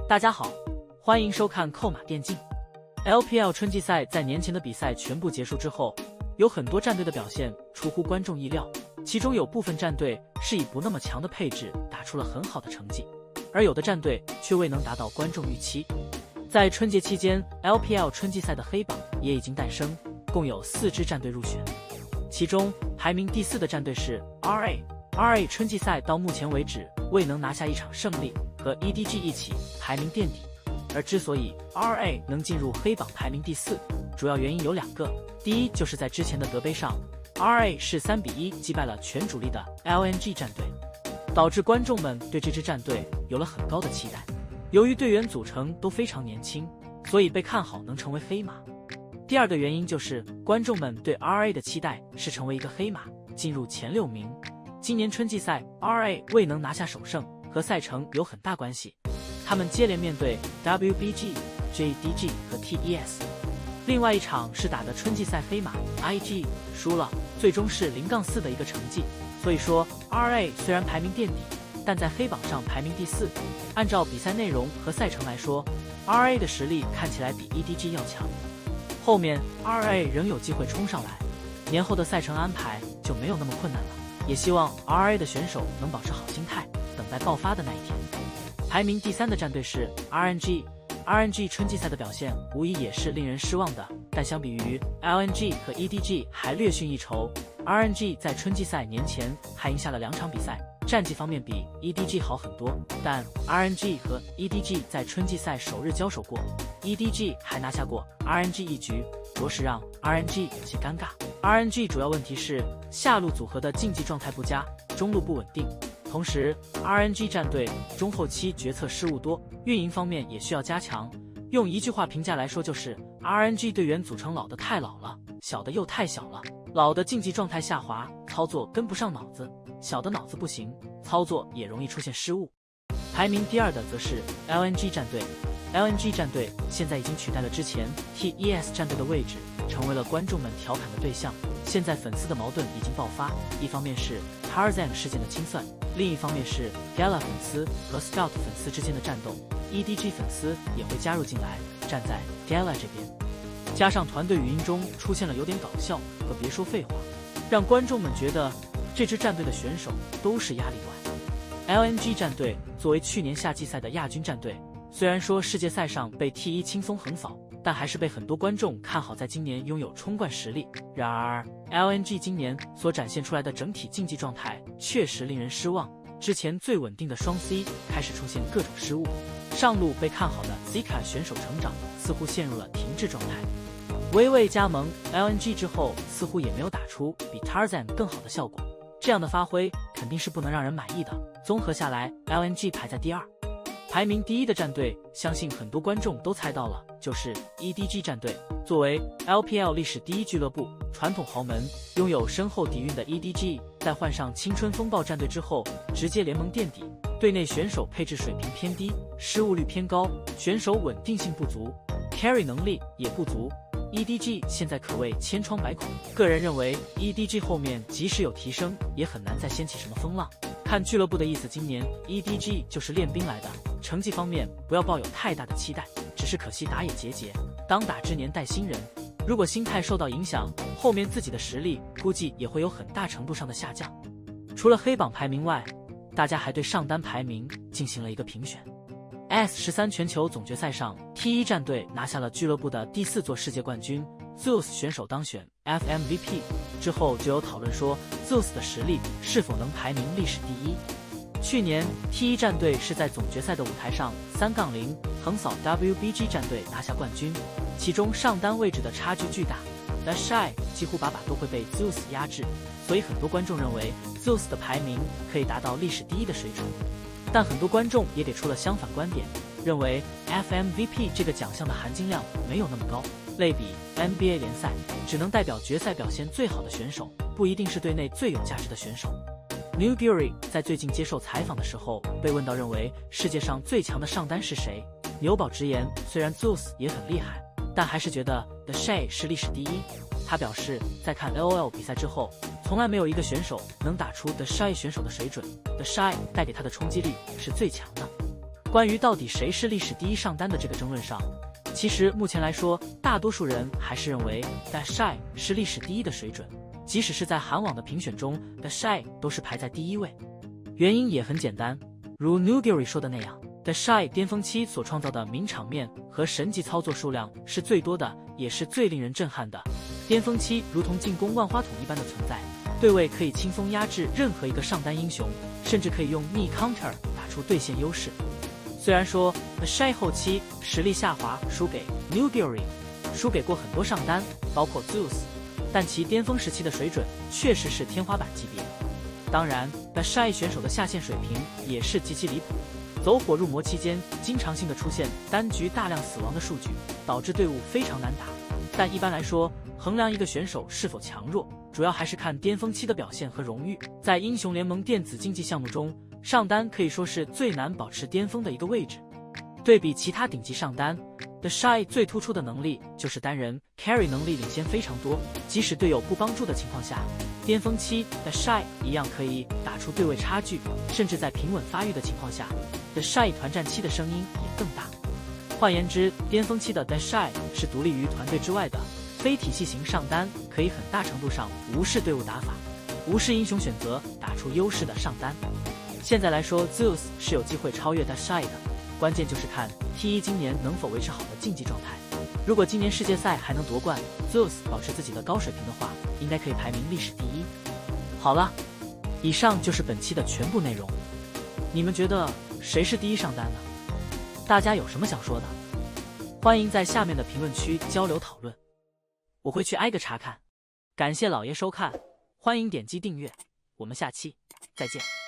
大家好，欢迎收看扣马电竞。LPL 春季赛在年前的比赛全部结束之后，有很多战队的表现出乎观众意料，其中有部分战队是以不那么强的配置打出了很好的成绩，而有的战队却未能达到观众预期。在春节期间 ，LPL 春季赛的黑榜也已经诞生，共有4支战队入选，其中排名第4的战队是 RA。RA 春季赛到目前为止未能拿下一场胜利，和 EDG 一起排名垫底。而之所以 RA 能进入黑榜排名第4，主要原因有2个。第一，就是在之前的德杯上 ，RA 是3-1击败了全主力的 LNG 战队，导致观众们对这支战队有了很高的期待。由于队员组成都非常年轻，所以被看好能成为黑马。第2个原因就是观众们对 RA 的期待是成为一个黑马，进入前6名。今年春季赛 RA 未能拿下首胜，和赛程有很大关系。他们接连面对 WBG、JDG 和 TES， 另外一场是打的春季赛黑马 IG， 输了，最终是0-4的一个成绩。所以说 RA 虽然排名垫底，但在黑榜上排名第4。按照比赛内容和赛程来说 ，RA 的实力看起来比 EDG 要强，后面 RA 仍有机会冲上来，年后的赛程安排就没有那么困难了。也希望 RA 的选手能保持好心态，等待爆发的那一天。排名第3的战队是 RNG。RNG 春季赛的表现无疑也是令人失望的，但相比于 LNG 和 EDG 还略逊一筹。RNG 在春季赛年前还赢下了2场比赛，战绩方面比 EDG 好很多，但 RNG 和 EDG 在春季赛首日交手过 ，EDG 还拿下过 RNG 一局，着实让 RNG 有些尴尬。RNG 主要问题是下路组合的竞技状态不佳，中路不稳定，同时 RNG 战队中后期决策失误多，运营方面也需要加强。用一句话评价来说，就是 RNG 队员组成老的太老了，小的又太小了。老的竞技状态下滑，操作跟不上脑子，小的脑子不行，操作也容易出现失误。排名第2的则是 LNG 战队。LNG 战队现在已经取代了之前 TES 战队的位置，成为了观众们调侃的对象。现在粉丝的矛盾已经爆发，一方面是 Tarzan 事件的清算，另一方面是 Gala 粉丝和 Scout 粉丝之间的战斗， EDG 粉丝也会加入进来，站在 Gala 这边。加上团队语音中出现了有点搞笑和别说废话，让观众们觉得这支战队的选手都是压力怪。LNG 战队作为去年夏季赛的亚军战队，虽然说世界赛上被 T1 轻松横扫，但还是被很多观众看好在今年拥有冲冠实力。然而 LNG 今年所展现出来的整体竞技状态确实令人失望，之前最稳定的双 C 开始出现各种失误，上路被看好的 Zika 选手成长似乎陷入了停滞状态。微微加盟 LNG 之后，似乎也没有打出比 Tarzan 更好的效果，这样的发挥肯定是不能让人满意的。综合下来 ，LNG 排在第2。排名第1的战队，相信很多观众都猜到了，就是 EDG 战队。作为 LPL 历史第1俱乐部，传统豪门，拥有深厚底蕴的 EDG， 在换上青春风暴战队之后，直接联盟垫底。队内选手配置水平偏低，失误率偏高，选手稳定性不足 ，carry 能力也不足。EDG 现在可谓千疮百孔，个人认为 EDG 后面即使有提升，也很难再掀起什么风浪。看俱乐部的意思，今年 EDG 就是练兵来的，成绩方面不要抱有太大的期待，只是可惜打野节节，当打之年带新人，如果心态受到影响，后面自己的实力估计也会有很大程度上的下降。除了黑榜排名外，大家还对上单排名进行了一个评选。S13 全球总决赛上 T1 战队拿下了俱乐部的第4座世界冠军， Zeus 选手当选 FMVP 之后，就有讨论说 Zeus 的实力是否能排名历史第1。去年 T1 战队是在总决赛的舞台上3-0横扫 WBG 战队拿下冠军，其中上单位置的差距巨大， The Shy 几乎把都会被 Zeus 压制，所以很多观众认为 Zeus 的排名可以达到历史第1的水准。但很多观众也给出了相反观点，认为 FMVP 这个奖项的含金量没有那么高，类比 NBA 联赛，只能代表决赛表现最好的选手，不一定是队内最有价值的选手。Newbury 在最近接受采访的时候被问到认为世界上最强的上单是谁，牛宝直言，虽然 Zeus 也很厉害，但还是觉得 The Shay 是历史第1。他表示，在看 LOL 比赛之后，从来没有一个选手能打出 The Shy 选手的水准 ，The Shy 带给他的冲击力是最强的。关于到底谁是历史第一上单的这个争论上，其实目前来说，大多数人还是认为 The Shy 是历史第一的水准，即使是在韩网的评选中 ，The Shy 都是排在第1位。原因也很简单，如 Nuguri 说的那样。The Shy 巅峰期所创造的名场面和神级操作数量是最多的，也是最令人震撼的。巅峰期如同进攻万花筒一般的存在，对位可以轻松压制任何一个上单英雄，甚至可以用逆 counter 打出对线优势。虽然说 The Shy 后期实力下滑，输给 Nuguri， 输给过很多上单，包括 Zeus， 但其巅峰时期的水准确实是天花板级别。当然 The Shy 选手的下线水平也是极其离谱。走火入魔期间，经常性的出现单局大量死亡的数据，导致队伍非常难打。但一般来说，衡量一个选手是否强弱，主要还是看巅峰期的表现和荣誉。在英雄联盟电子竞技项目中，上单可以说是最难保持巅峰的一个位置。对比其他顶级上单 ，The Shy 最突出的能力就是单人 carry 能力领先非常多，即使队友不帮助的情况下，巅峰期 The Shy 一样可以打出对位差距，甚至在平稳发育的情况下，The Shy 团战期的声音也更大。换言之，巅峰期的 The Shy 是独立于团队之外的非体系型上单，可以很大程度上无视队伍打法，无视英雄选择，打出优势的上单。现在来说 ，Zeus 是有机会超越 The Shy 的，关键就是看 T1 今年能否维持好的竞技状态。如果今年世界赛还能夺冠 ，Zeus 保持自己的高水平的话，应该可以排名历史第1。好了，以上就是本期的全部内容。你们觉得谁是第一上单呢？大家有什么想说的？欢迎在下面的评论区交流讨论，我会去挨个查看。感谢老爷收看，欢迎点击订阅，我们下期再见。